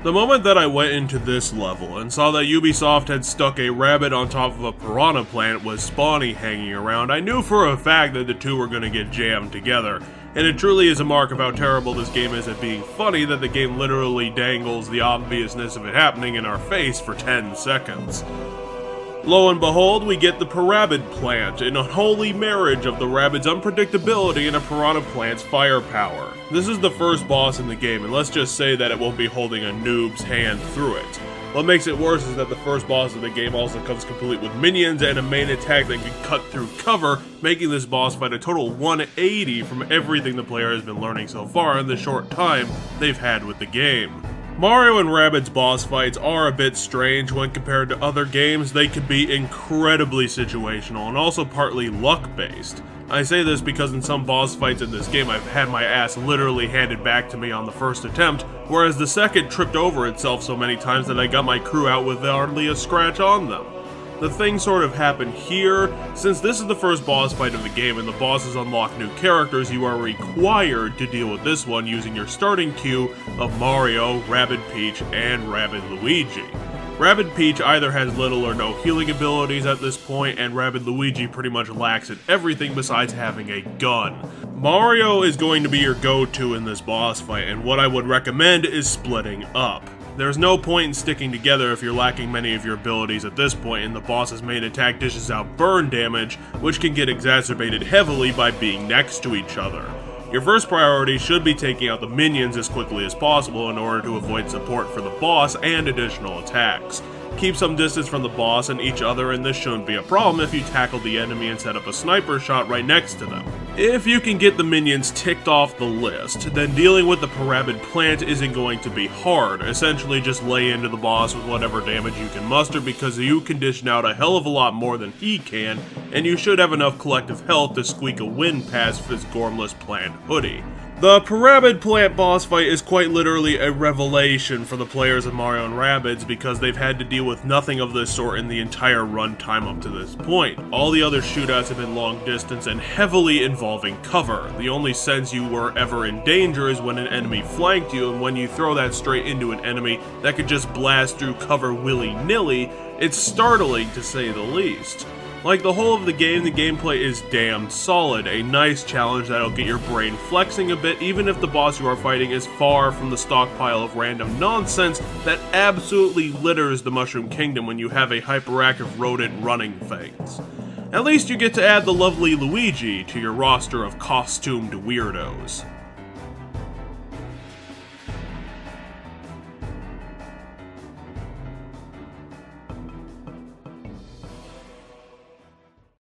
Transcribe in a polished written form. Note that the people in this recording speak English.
The moment that I went into this level and saw that Ubisoft had stuck a rabbit on top of a piranha plant with Spawny hanging around, I knew for a fact that the two were going to get jammed together. And it truly is a mark of how terrible this game is at being funny that the game literally dangles the obviousness of it happening in our face for 10 seconds. Lo and behold, we get the Pirabbid plant, an unholy marriage of the rabbit's unpredictability and a piranha plant's firepower. This is the first boss in the game, and let's just say that it won't be holding a noob's hand through it. What makes it worse is that the first boss of the game also comes complete with minions and a main attack that can cut through cover, making this boss fight a total 180 from everything the player has been learning so far in the short time they've had with the game. Mario and Rabbids boss fights are a bit strange when compared to other games. They could be incredibly situational and also partly luck-based. I say this because in some boss fights in this game I've had my ass literally handed back to me on the first attempt, whereas the second tripped over itself so many times that I got my crew out with hardly a scratch on them. The thing sort of happened here. Since this is the first boss fight of the game and the bosses unlock new characters, you are required to deal with this one using your starting queue of Mario, Rabbid Peach, and Rabbid Luigi. Rabbid Peach either has little or no healing abilities at this point, and Rabbid Luigi pretty much lacks in everything besides having a gun. Mario is going to be your go-to in this boss fight, and what I would recommend is splitting up. There's no point in sticking together if you're lacking many of your abilities at this point, and the boss's main attack dishes out burn damage, which can get exacerbated heavily by being next to each other. Your first priority should be taking out the minions as quickly as possible in order to avoid support for the boss and additional attacks. Keep some distance from the boss and each other, and this shouldn't be a problem if you tackle the enemy and set up a sniper shot right next to them. If you can get the minions ticked off the list, then dealing with the Pirabbid plant isn't going to be hard. Essentially just lay into the boss with whatever damage you can muster because you can dish out a hell of a lot more than he can, and you should have enough collective health to squeak a win past his gormless plant hoodie. The Pirabbid plant boss fight is quite literally a revelation for the players of Mario and Rabbids because they've had to deal with nothing of this sort in the entire runtime up to this point. All the other shootouts have been long distance and heavily involving cover. The only sense you were ever in danger is when an enemy flanked you, and when you throw that straight into an enemy that could just blast through cover willy-nilly, it's startling to say the least. Like the whole of the gameplay is damn solid, a nice challenge that'll get your brain flexing a bit even if the boss you are fighting is far from the stockpile of random nonsense that absolutely litters the Mushroom Kingdom when you have a hyperactive rodent running things. At least you get to add the lovely Luigi to your roster of costumed weirdos.